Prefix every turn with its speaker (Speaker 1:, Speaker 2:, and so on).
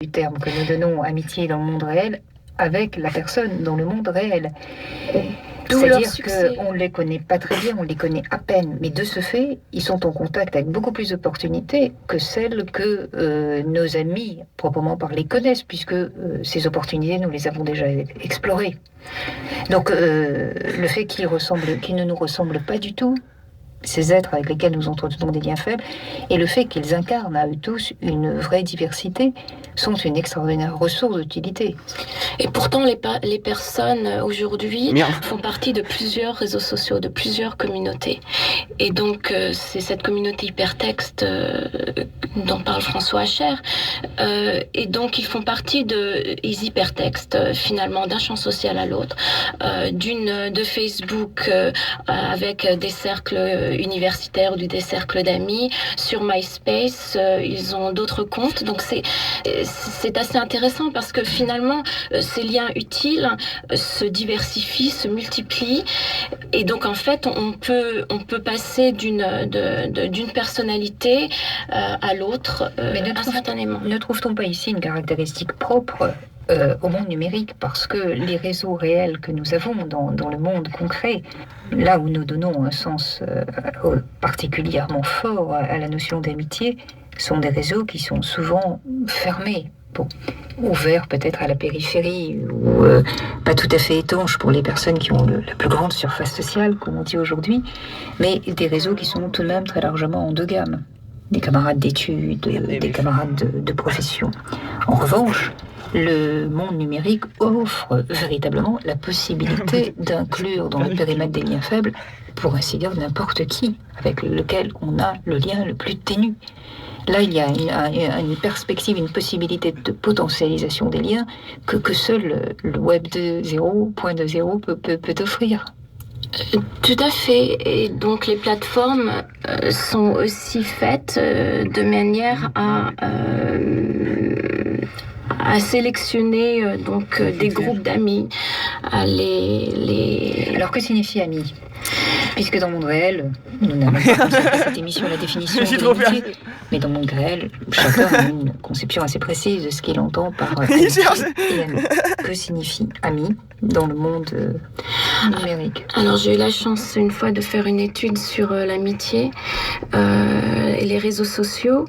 Speaker 1: du terme que nous donnons amitié dans le monde réel avec la personne dans le monde réel. C'est-à-dire qu'on ne les connaît pas très bien, on les connaît à peine, mais de ce fait, ils sont en contact avec beaucoup plus d'opportunités que celles que nos amis, proprement parlés, connaissent, puisque ces opportunités, nous les avons déjà explorées. Donc, le fait qu'ils ne nous ressemblent pas du tout, ces êtres avec lesquels nous entretenons des liens faibles, et le fait qu'ils incarnent à eux tous une vraie diversité, sont une extraordinaire ressource d'utilité.
Speaker 2: Et pourtant, les personnes aujourd'hui font partie de plusieurs réseaux sociaux, de plusieurs communautés. Et donc, c'est cette communauté hypertexte dont parle François Hacher. Et donc, ils font partie des hypertextes, finalement, d'un champ social à l'autre, de Facebook avec des cercles universitaires ou des cercles d'amis. Sur MySpace, ils ont d'autres comptes. Donc, c'est assez intéressant parce que finalement, ces liens utiles se diversifient, se multiplient. Et donc, en fait, on peut passer d'une personnalité à l'autre instantanément.
Speaker 1: Ne trouve-t-on pas ici une caractéristique propre au monde numérique, parce que les réseaux réels que nous avons dans le monde concret, là où nous donnons un sens particulièrement fort à la notion d'amitié, sont des réseaux qui sont souvent fermés. Bon, ouverts peut-être à la périphérie, ou pas tout à fait étanches pour les personnes qui ont la plus grande surface sociale, comme on dit aujourd'hui, mais des réseaux qui sont tout de même très largement endogames. Des camarades d'études, des camarades de profession. En revanche, le monde numérique offre véritablement la possibilité d'inclure dans le périmètre des liens faibles, pour ainsi dire, n'importe qui, avec lequel on a le lien le plus ténu. Là, il y a une perspective, une possibilité de potentialisation des liens que seul le Web 2.0 peut offrir.
Speaker 2: Tout à fait. Et donc les plateformes sont aussi faites de manière à sélectionner des groupes d'amis,
Speaker 1: Alors que signifie ami ? Puisque dans le monde réel, nous n'avons pas consacré cette émission à la définition de l'amitié, mais dans le monde réel, chacun a une conception assez précise de ce qu'il entend par amitié et ami. Que signifie ami dans le monde numérique ?
Speaker 2: Alors j'ai eu la chance une fois de faire une étude sur l'amitié et les réseaux sociaux.